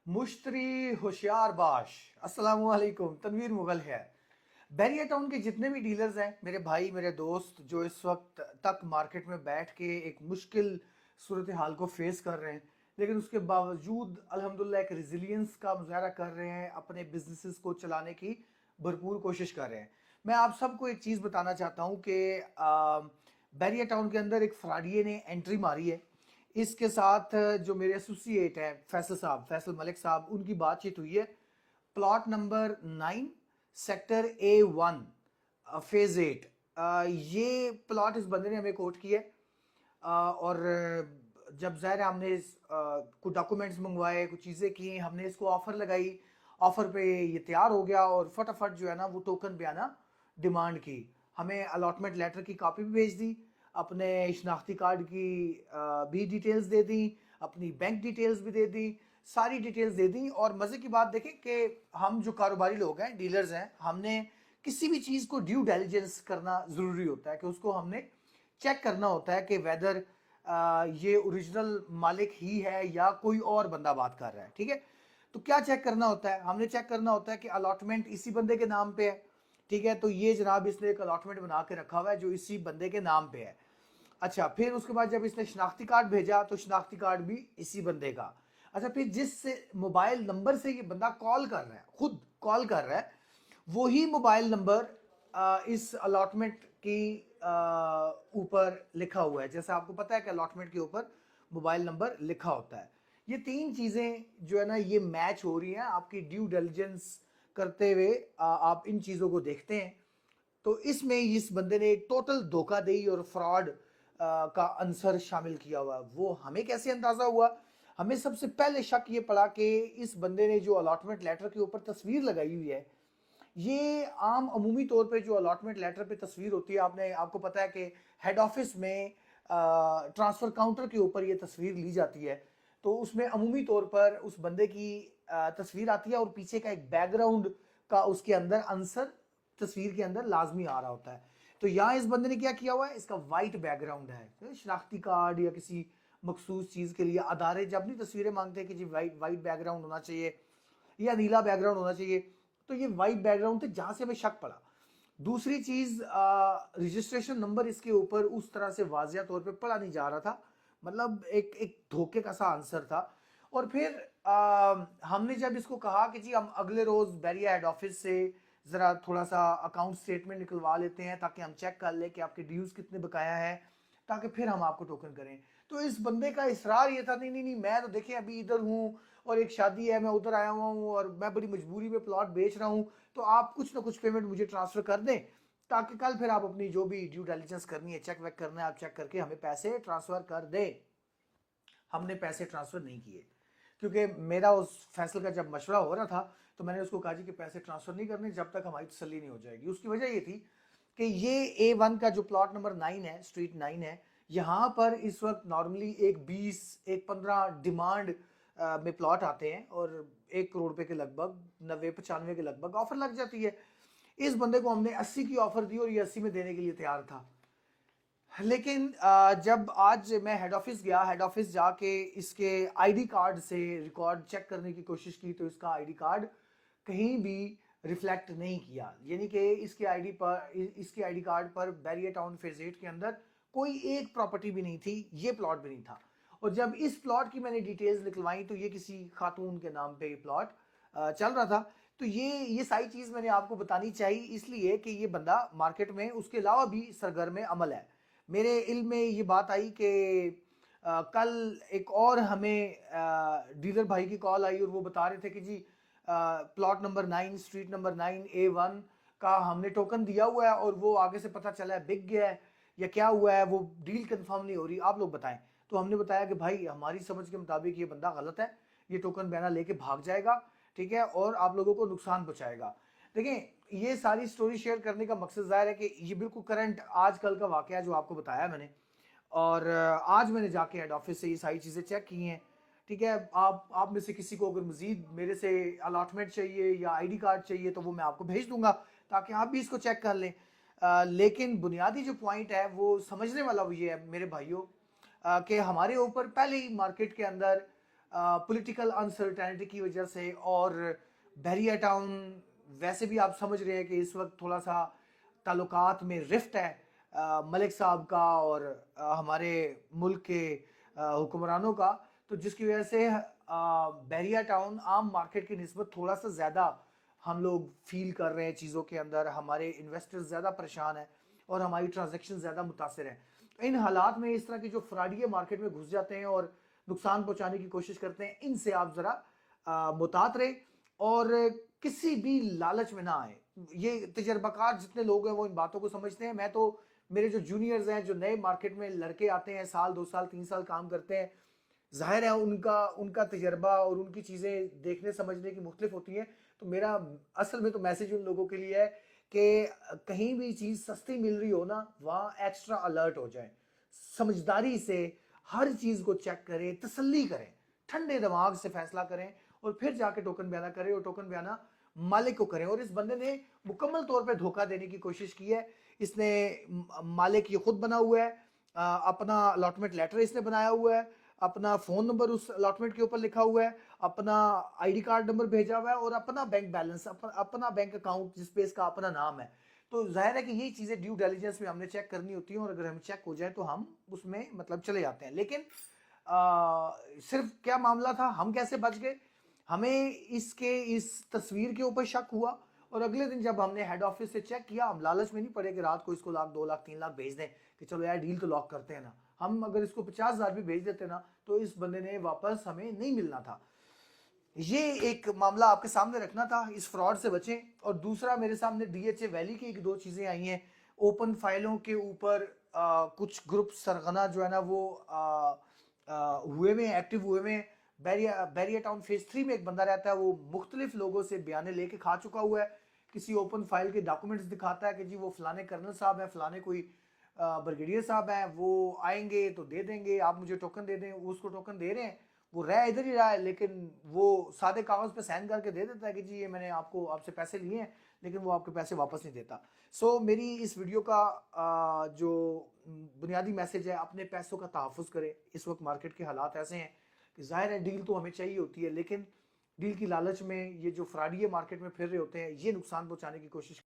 मुश्तरी होशियार बाश। अस्सलाम वालेकुम। तनवीर मुगल है। बैरिया टाउन के जितने भी डीलर्स हैं, मेरे भाई मेरे दोस्त, जो इस वक्त तक मार्केट में बैठ के एक मुश्किल सूरत हाल को फेस कर रहे हैं, लेकिन उसके बावजूद अल्हम्दुलिल्लाह एक रिजिलियंस का मुजाहरा कर रहे हैं, अपने बिजनेसेस को चलाने की भरपूर कोशिश कर रहे हैं। मैं आप सबको एक चीज़ बताना चाहता हूँ कि बैरिया टाउन के अंदर एक फ्राडिये ने एंट्री मारी है। इसके साथ जो मेरे एसोसिएट हैं फैसल साहब, फैसल मलिक साहब, उनकी बातचीत हुई है। Plot number 9, sector A1, phase 8। ये प्लॉट इस बंदे ने हमें कोट किया है। और जब ज़ाहिर है हमने कुछ डॉक्यूमेंट्स मंगवाए, कुछ चीज़ें की, हमने इसको ऑफ़र लगाई। ऑफ़र पे ये तैयार हो गया और फटाफट जो है ना वो टोकन पे आना डिमांड की। हमें अलॉटमेंट लेटर की कॉपी भी भेज दी, अपने शनाख्ती कार्ड की भी डिटेल्स दे दी, अपनी बैंक डिटेल्स भी दे दी, सारी डिटेल्स दे दी। और मज़े की बात देखें कि हम जो कारोबारी लोग हैं, डीलर्स हैं, हमने किसी भी चीज़ को ड्यू डेलिजेंस करना ज़रूरी होता है कि उसको हमने चेक करना होता है कि वेदर ये ओरिजिनल मालिक ही है या कोई और बंदा बात कर रहा है। ठीक है, तो क्या चेक करना होता है? हमने चेक करना होता है कि अलॉटमेंट इसी बंदे के नाम पे है। ठीक है, तो ये जनाब इसने एक अलॉटमेंट बना के रखा हुआ है जो इसी बंदे के नाम पे है। अच्छा, फिर उसके बाद जब इसने शनाख्ती कार्ड भेजा तो शनाख्ती कार्ड भी इसी बंदे का। अच्छा, फिर जिस मोबाइल नंबर से ये बंदा कॉल कर रहा है, खुद कॉल कर रहा है, वही मोबाइल नंबर इस अलॉटमेंट की ऊपर लिखा हुआ है। जैसे आपको पता है कि अलॉटमेंट के ऊपर मोबाइल नंबर लिखा होता है। ये तीन चीज़ें जो है ना ये मैच हो रही हैं। आपकी ड्यू डिलिजेंस करते हुए आप इन चीज़ों को देखते हैं, तो इसमें इस बंदे ने टोटल धोखाधड़ी और फ्रॉड का आंसर शामिल किया हुआ है। वो हमें कैसे अंदाजा हुआ? हमें सबसे पहले शक ये पड़ा कि इस बंदे ने जो अलॉटमेंट लेटर के ऊपर तस्वीर लगाई हुई है, ये आम अमूमी तौर पे जो अलॉटमेंट लेटर पे तस्वीर होती है, आपको पता है कि हेड ऑफिस में ट्रांसफर काउंटर के ऊपर ये तस्वीर ली जाती है। तो उसमें अमूमी तौर पर उस बंदे की तस्वीर आती है और पीछे का एक बैकग्राउंड का उसके अंदर आंसर तस्वीर के अंदर लाजमी आ रहा होता है। तो यहाँ इस बंदे ने क्या किया हुआ है, इसका वाइट बैकग्राउंड है। तो शनाख्ती कार्ड या किसी मखसूस चीज़ के लिए अदारे जब नहीं तस्वीरें मांगते हैं कि जी वाइट वाइट बैकग्राउंड होना चाहिए या नीला बैकग्राउंड होना चाहिए, तो ये वाइट बैकग्राउंड थे, जहां से हमें शक पड़ा। दूसरी चीज, रजिस्ट्रेशन नंबर इसके ऊपर उस तरह से वाजिया तौर पे पढ़ा नहीं जा रहा था, मतलब एक एक धोखे का सा आंसर था। और फिर हमने जब इसको कहा कि जी हम अगले रोज बैरिया हेड ऑफिस से जरा थोड़ा सा अकाउंट स्टेटमेंट निकलवा लेते हैं ताकि हम चेक कर ले कि आपके ड्यूज कितने बकाया है, ताकि फिर हम आपको टोकन करें। तो इस बंदे का इसरार ये था, नहीं नहीं नहीं, मैं तो देखिए अभी इधर हूँ और एक शादी है, मैं उधर आया हुआ हूँ और मैं बड़ी मजबूरी में प्लॉट बेच रहा हूँ, तो आप कुछ ना कुछ पेमेंट मुझे ट्रांसफर कर दें ताकि कल फिर आप अपनी जो भी ड्यू डिलिजेंस करनी है, चेक वेक करना है, आप चेक करके हमें पैसे ट्रांसफर कर दें। हमने पैसे ट्रांसफर नहीं किए, क्योंकि मेरा उस फैसल का जब मशवरा हो रहा था तो मैंने उसको कहा जी कि पैसे ट्रांसफर नहीं करने जब तक हमारी तसल्ली नहीं हो जाएगी। उसकी वजह ये थी कि ये A1 का जो प्लॉट नंबर 9 है, स्ट्रीट 9 है, यहाँ पर इस वक्त नॉर्मली एक 20 एक 15 डिमांड में प्लॉट आते हैं और 1 करोड़ रुपए के लगभग 90-95 के लगभग ऑफर लग जाती है। इस बंदे को हमने 80 की ऑफर दी और ये 80 में देने के लिए तैयार था। लेकिन जब आज मैं हेड ऑफिस गया, हेड ऑफिस जाके इसके आईडी कार्ड से रिकॉर्ड चेक करने की कोशिश की, तो इसका आईडी कार्ड कहीं भी रिफ्लेक्ट नहीं किया। यानी कि इसके आईडी कार्ड पर बैरिया टाउन फेज 8 के अंदर कोई एक प्रॉपर्टी भी नहीं थी, ये प्लॉट भी नहीं था। और जब इस प्लॉट की मैंने डिटेल्स निकलवाई तो ये किसी खातून के नाम पे ये प्लॉट चल रहा था। तो ये सारी चीज़ मैंने आपको बतानी चाहिए, इसलिए कि ये बंदा मार्केट में उसके अलावा भी सरगर्म अमल है। मेरे इल्म में ये बात आई कि कल एक और हमें डीलर भाई की कॉल आई और वो बता रहे थे कि जी plot number 9, street number 9 A1 का हमने टोकन दिया हुआ है और वो आगे से पता चला है बिक गया है या क्या हुआ है, वो डील कंफर्म नहीं हो रही, आप लोग बताएं। तो हमने बताया कि भाई हमारी समझ के मुताबिक ये बंदा गलत है, ये टोकन बयाना लेके भाग जाएगा, ठीक है, और आप लोगों को नुकसान पहुंचाएगा। देखें, ये सारी स्टोरी शेयर करने का मकसद जाहिर है कि ये बिल्कुल करंट आजकल का वाकया जो आपको बताया मैंने, और आज मैंने जाके हेड ऑफिस से ये सारी चीज़ें चेक की हैं। ठीक है, आप में से किसी को अगर मजीद मेरे से अलॉटमेंट चाहिए या आईडी कार्ड चाहिए तो वो मैं आपको भेज दूंगा ताकि आप भी इसको चेक कर लें। लेकिन बुनियादी जो पॉइंट है वो समझने वाला वो ये है मेरे भाइयों, कि हमारे ऊपर पहले ही मार्केट के अंदर पॉलिटिकल अनसर्टेनिटी की वजह से, और बहरिया टाउन वैसे भी आप समझ रहे हैं कि इस वक्त थोड़ा सा ताल्लुकात में रिफ्ट है मलिक साहब का और हमारे मुल्क के हुक्मरानों का, तो जिसकी वजह से बहरिया टाउन आम मार्केट की निस्बत थोड़ा सा ज़्यादा हम लोग फील कर रहे हैं चीज़ों के अंदर, हमारे इन्वेस्टर्स ज़्यादा परेशान हैं और हमारी ट्रांजेक्शन ज़्यादा मुतासर हैं। इन हालात में इस तरह के जो फ्रॉडिये मार्केट में घुस जाते हैं और नुकसान पहुंचाने की कोशिश करते हैं, इनसे आप ज़रा मुतात रहे और किसी भी लालच में ना आए। ये तजर्बाकार जितने लोग हैं वो इन बातों को समझते हैं। मैं तो, मेरे जो जूनियर्स हैं, जो नए मार्केट में लड़के आते हैं, साल 2 साल 3 साल काम करते हैं, जाहिर है उनका उनका तजर्बा और उनकी चीज़ें देखने समझने की मुख्तलिफ होती हैं। तो मेरा असल में तो मैसेज उन लोगों के लिए है कि कहीं भी चीज़ सस्ती मिल रही हो ना, वहाँ एक्स्ट्रा अलर्ट हो जाए, समझदारी से हर चीज़ को चेक करें, तसल्ली करें, ठंडे दिमाग से फैसला करें और फिर जाके टोकन बयाना करें, और टोकन बयाना मालिक को करें। और इस बंदे ने मुकम्मल तौर पे धोखा देने की कोशिश की है। इसने मालिक ये खुद बना हुआ है, अपना अलॉटमेंट लेटर इसने बनाया हुआ है, अपना फ़ोन नंबर उस अलॉटमेंट के ऊपर लिखा हुआ है, अपना आईडी कार्ड नंबर भेजा हुआ है और अपना बैंक बैलेंस, अपना बैंक अकाउंट जिस पे इसका अपना नाम है। तो जाहिर है कि ये चीज़ें ड्यू डिलिजेंस में हमने चेक करनी होती हैं, और अगर हम चेक हो जाए तो हम उसमें मतलब चले जाते हैं। लेकिन सिर्फ क्या मामला था, हम कैसे बच गए? हमें इसके इस तस्वीर के ऊपर शक हुआ, और अगले दिन जब हमने हेड ऑफिस से चेक किया, हम लालच में नहीं पड़े कि रात को इसको लाख 2 लाख 3 लाख भेज दें कि चलो यार डील तो लॉक करते हैं ना। हम अगर इसको 50,000 भी भेज देते ना, तो इस बंदे ने वापस हमें नहीं मिलना था। ये एक मामला आपके सामने रखना था, इस फ्रॉड से बचें। और दूसरा, मेरे सामने डीएचए वैली की एक दो चीज़ें आई हैं। ओपन फाइलों के ऊपर कुछ ग्रुप सरगना जो है ना वो हुए में एक्टिव हुए में। बैरिया टाउन फेज 3 में एक बंदा रहता है, वो मुख्तलिफ लोगों से बयाने लेके खा चुका हुआ है। किसी ओपन फाइल के डॉक्यूमेंट्स दिखाता है कि जी वो फलाने कर्नल साहब हैं, फलाने कोई ब्रिगेडियर साहब हैं, वो आएंगे तो दे देंगे, आप मुझे टोकन दे दें। वो उसको टोकन दे रहे हैं, वो रह इधर ही रहा है, लेकिन वो सादे कागज़ पे साइन करके दे देता है कि जी ये मैंने आपको आपसे पैसे लिए हैं, लेकिन वो आपके पैसे वापस नहीं देता। सो मेरी इस वीडियो का जो बुनियादी मैसेज है, अपने पैसों का तहफ़्फ़ुज़ करें। इस वक्त मार्केट के हालात ऐसे हैं कि ज़ाहिर है डील तो हमें चाहिए होती है, लेकिन डील की लालच में ये जो फ्रॉडिये मार्केट में फिर रहे होते हैं, ये नुकसान पहुंचाने की कोशिश